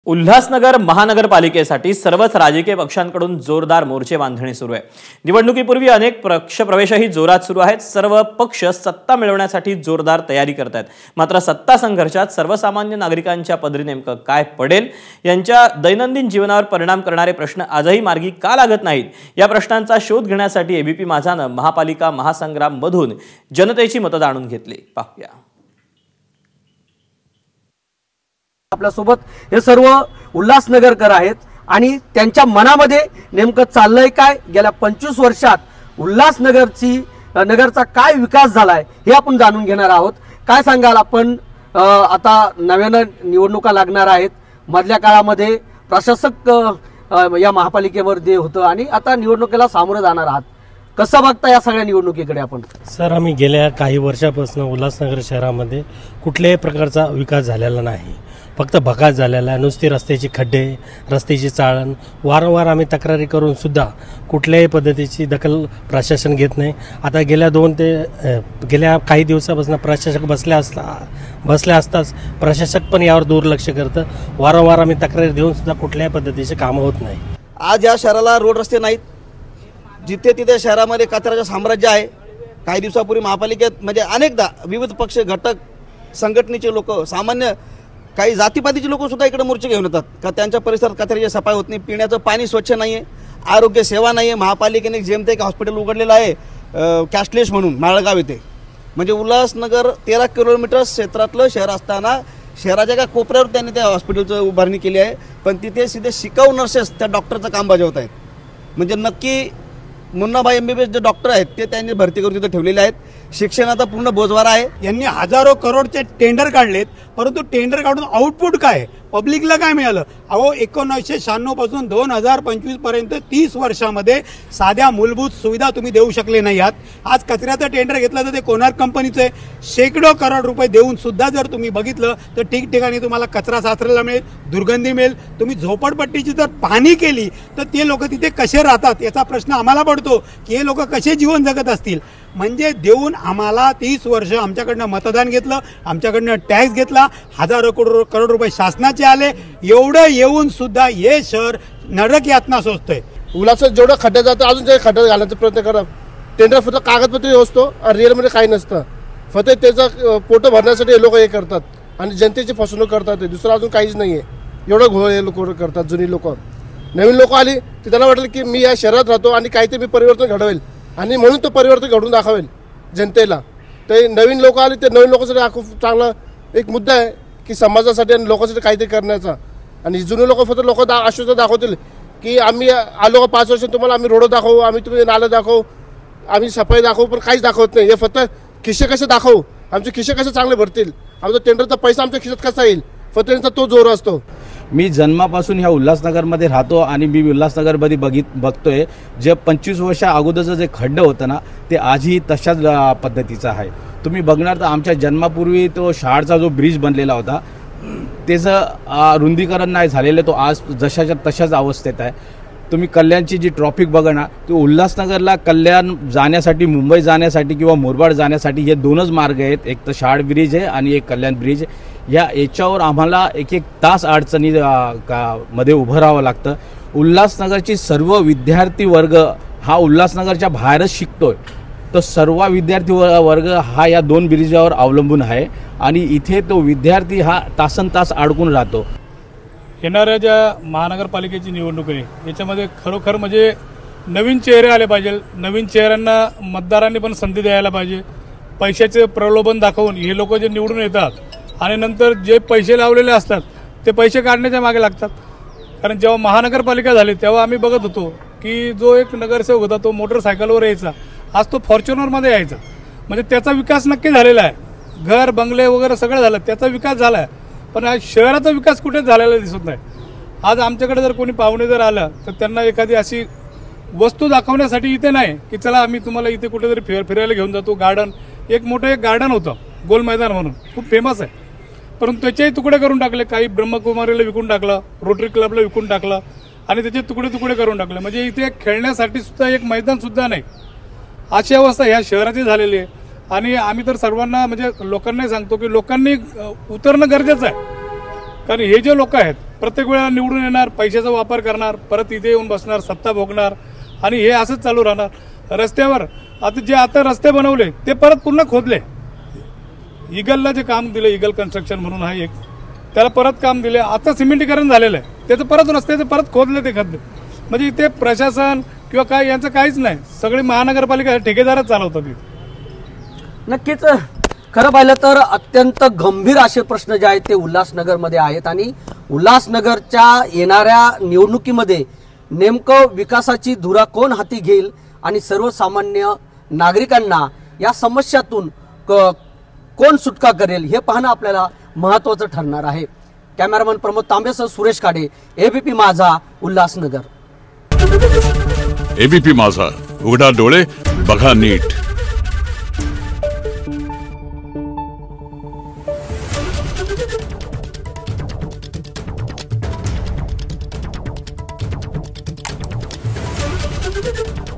उल्हासनगर महानगरपालिकेसाठी सर्वच राजकीय पक्षांकडून जोरदार मोर्चे बांधणी सुरू आहे। निवडणुकीपूर्वी अनेक पक्ष प्रवेशही जोरात सुरू आहेत। सर्व पक्ष सत्ता मिळवण्यासाठी जोरदार तयारी करत आहेत। मात्र सत्ता संघर्षात सर्वसामान्य नागरिकांच्या पदरी नेमकं काय पडेल, यांच्या दैनंदिन जीवनावर परिणाम करणारे प्रश्न आजही मार्गी का लागत नाहीत, या प्रश्नांचा शोध घेण्यासाठी एबीपी माझानं महापालिका महासंग्राम मधून जनतेची मतं जाणून घेतली। पाहूया। आपल्या सोबत हे सर्व उल्हासनगरकर आहेत आणि त्यांच्या मनामध्ये नेमकं चाललंय काय, गेल्या 25 वर्षात उल्हासनगरचा काय विकास झालाय हे आपण जाणून घेणार आहोत। काय सांगाल आपण, आता नव्यानं निवडणुका लागणार आहेत, मधल्या काळामध्ये प्रशासक या महापालिकेमध्ये होतं आणि आता निवडणुकीला सामोरं जाणार आहात, कसं बघता या सगळ्या निवडणुकीकडे आपण? सर, आम्ही गेल्या काही वर्षापासून उल्हासनगर शहरामध्ये कुठल्याही प्रकारचा विकास झालेला नाही, फक्त भकास झालेला आहे। नुसती रस्त्याची खड्डे, रस्त्याची चाळण, वारंवार आम्ही तक्रारी करून सुद्धा कुठल्याही पद्धतीची दखल प्रशासन घेत नाही। आता गेल्या काही दिवसापासून प्रशासक बसल्या असताच प्रशासक पण यावर दुर्लक्ष करतं। वारंवार आम्ही तक्रारी देऊन सुद्धा कुठल्याही पद्धतीचे कामं होत नाही। आज या शहराला रोड रस्ते नाहीत, जिथे तिथे शहरामध्ये कचऱ्याचं साम्राज्य आहे। काही दिवसापूर्वी महापालिकेत म्हणजे अनेकदा विविध पक्ष, घटक, संघटनेचे लोक, सामान्य काही जातीपातीचे लोक सुद्धा इकडे मोर्चे घेऊन येतात का त्यांच्या परिसरात कचऱ्याची सफाई होत नाही, पिण्याचं पाणी स्वच्छ नाही आहे, आरोग्य सेवा नाही आहे। महापालिकेने जेमते एक हॉस्पिटल उघडलेलं आहे कॅशलेस म्हणून माळगाव येथे। म्हणजे उल्हासनगर 13 किलोमीटर क्षेत्रातलं शहर असताना शहराच्या एका कोपऱ्यावर त्यांनी त्या हॉस्पिटलचं उभारणी केली आहे, पण तिथे सीधे शिकाऊ नर्सेस त्या डॉक्टरचं काम बजावत आहेत। म्हणजे नक्की मुन्नाभाई MBBS जे डॉक्टर आहेत ते त्यांनी भरती करून तिथे ठेवलेले आहेत। शिक्षणाचा पूर्ण बोजवारा आहे। यांनी हजारो करोडचे टेंडर काढलेत, परंतु टेंडर काढून आउटपुट काय, पब्लिकला काय मिळालं? अहो, 1996 पासून 2025 पर्यंत 30 वर्षामध्ये साध्या मूलभूत सुविधा तुम्ही देऊ शकले नाही आहात। आज कचऱ्याचं टेंडर घेतलं तर ते कोणार्क कंपनीचं आहे, शेकडो करोड रुपये देऊन सुद्धा जर तुम्ही बघितलं तर ठिकठिकाणी तुम्हाला कचरा साचलेला मिळेल, दुर्गंधी मिळेल। तुम्ही झोपडपट्टीची जर पाहणी केली तर ते लोक तिथे कसे राहतात याचा प्रश्न आम्हाला पडतो की हे लोक कसे जीवन जगत असतील। म्हणजे देऊन आम्हाला 30 वर्ष आमच्याकडनं मतदान घेतलं, आमच्याकडनं टॅक्स घेतला, हजारो करोड रुपये शासनाचे आले, एवढं येऊन सुद्धा हे शहर नरक यातना सोसतंय। उल्हासात जेवढं खड्डे जातं अजून ते खड्डे घालण्याचा प्रयत्न करा। टेंडर फक्त कागदपत्र असतो आणि रिअलमध्ये काही नसतं, फक्त त्याचा पोटं भरण्यासाठी हे लोक हे करतात आणि जनतेची फसवणूक करतात, दुसरं अजून काहीच नाही आहे। एवढं घोळ हे लोक करतात। जुनी लोक, नवीन लोक आली तर त्यांना वाटलं की मी या शहरात राहतो आणि काहीतरी मी परिवर्तन घडवेल आणि म्हणून तो परिवर्तन घडवून दाखवेल जनतेला। ते नवीन लोक आले, ते नवीन लोकांसाठी हा खूप चांगला एक मुद्दा आहे की समाजासाठी आणि लोकांसाठी काहीतरी करण्याचा। आणि जुने लोक फक्त आश्वासन दाखवतील की आम्ही आलो 5 वर्ष तुम्हाला आम्ही रोड दाखवू, आम्ही तुम्ही नालं दाखवू, आम्ही सफाई दाखवू, पण काहीच दाखवत नाही। हे फक्त खिशे कसे दाखवू, आमचे खिशे कसे चांगले भरतील, आमचा टेंडरचा पैसा आमच्या खिशात कसा येईल, फक्त त्यांचा तो जोर असतो। मी जन्मापासून ह्या उल्हासनगरमध्ये राहतो आणि मी उल्हासनगरमध्ये बघतोय जे 25 वर्षा अगोदरचं जे खड्डं होतं ना ते आजही तशाच पद्धतीचं आहे। तुम्ही बघणार तर आमच्या जन्मापूर्वी तो शाळचा जो ब्रिज बनलेला होता त्याचं रुंदीकरण नाही झालेलं, तो आज जशाच्या तशाच अवस्थेत आहे। तुम्ही कल्याणची जी ट्रॉफिक बघा ना, तो उल्हासनगरला कल्याण जाण्यासाठी, मुंबई जाण्यासाठी किंवा मुरबाड जाण्यासाठी हे 2च मार्ग आहेत, एक तर शाळ ब्रिज आहे आणि एक कल्याण ब्रिज। याच्यावर आम्हाला एक तास अडचणी मध्ये उभं राहावं लागतं। उल्हासनगरची सर्व विद्यार्थी वर्ग हा उल्हासनगरच्या बाहेरच शिकतोय, तर सर्व विद्यार्थी वर्ग हा या 2 ब्रिजावर अवलंबून आहे आणि इथे तो विद्यार्थी हा तासनतास अडकून राहतो। येणाऱ्या ज्या महानगरपालिकेची निवडणूक आहे याच्यामध्ये खरोखर म्हणजे नवीन चेहरे आले पाहिजे, नवीन चेहऱ्यांना मतदारांनी पण संधी द्यायला पाहिजे। पैशाचे प्रलोभन दाखवून हे लोक जे निवडून येतात आणि नंतर जे पैसे लावलेले असतात ते पैसे काढण्याच्या मागे लागतात। कारण जेव्हा महानगरपालिका झाली तेव्हा आम्ही बघत होतो की जो एक नगरसेवक होता तो मोटरसायकलवर यायचा, आज तो फॉर्च्युनरमध्ये यायचा। म्हणजे त्याचा विकास नक्की झालेला आहे, घर बंगले वगैरे सगळं झालं, त्याचा विकास झाला आहे, पण आज शहराचा विकास कुठेच झालेला दिसत नाही। आज आमच्याकडे जर कोणी पाहुणे जर आलं तर त्यांना एखादी अशी वस्तू दाखवण्यासाठी इथे नाही की चला आम्ही तुम्हाला इथे कुठेतरी फिरायला घेऊन जातो। गार्डन, एक मोठं गार्डन होतं गोल मैदान म्हणून, खूप फेमस आहे, परंतु त्याचेही तुकडे करून टाकले। काही ब्रह्मकुमारीला विकून टाकलं, रोटरी क्लबला विकून टाकलं आणि त्याचे तुकडे करून टाकले। म्हणजे इथे खेळण्यासाठी सुद्धा एक मैदान सुद्धा नाही, अशी अवस्था ह्या शहराची झालेली आहे। आणि आम्ही तर सर्वांना म्हणजे लोकांनाही सांगतो की लोकांनी उतरणं गरजेचं आहे, कारण हे जे लोक आहेत प्रत्येक वेळेला निवडून येणार, पैशाचा वापर करणार, परत इथे येऊन बसणार, सत्ता भोगणार आणि हे असंच चालू राहणार. रस्त्यावर आता रस्ते बनवले ते परत पुन्हा खोदले. इगलला जे काम दिलं, इगल कन्स्ट्रक्शन म्हणून आहे एक, त्याला परत काम दिले. आता सिमेंटीकरण झालेलं आहे, त्याचं परत रस्त्याचं परत खोदले ते खड्डे. म्हणजे इथे प्रशासन किंवा काय यांचं काहीच नाही, सगळी महानगरपालिका ठेकेदारच चालवतात. नक्कीच खरं पाहिलं तर अत्यंत गंभीर असे प्रश्न जे आहेत ते उल्हासनगरमध्ये आहेत आणि उल्हासनगरच्या येणाऱ्या निवडणुकीमध्ये नेमकं विकासाची धुरा कोण हाती घेईल आणि सर्वसामान्य नागरिकांना या समस्यातून कोण सुटका करेल हे पाहणं आपल्याला महत्त्वाचं ठरणार आहे. कॅमेरामन प्रमोद तांबेसह सुरेश काडे, एबीपी माझा, उल्हासनगर. एबीपी माझा, उघडा डोळे बघा नीट. Thank you.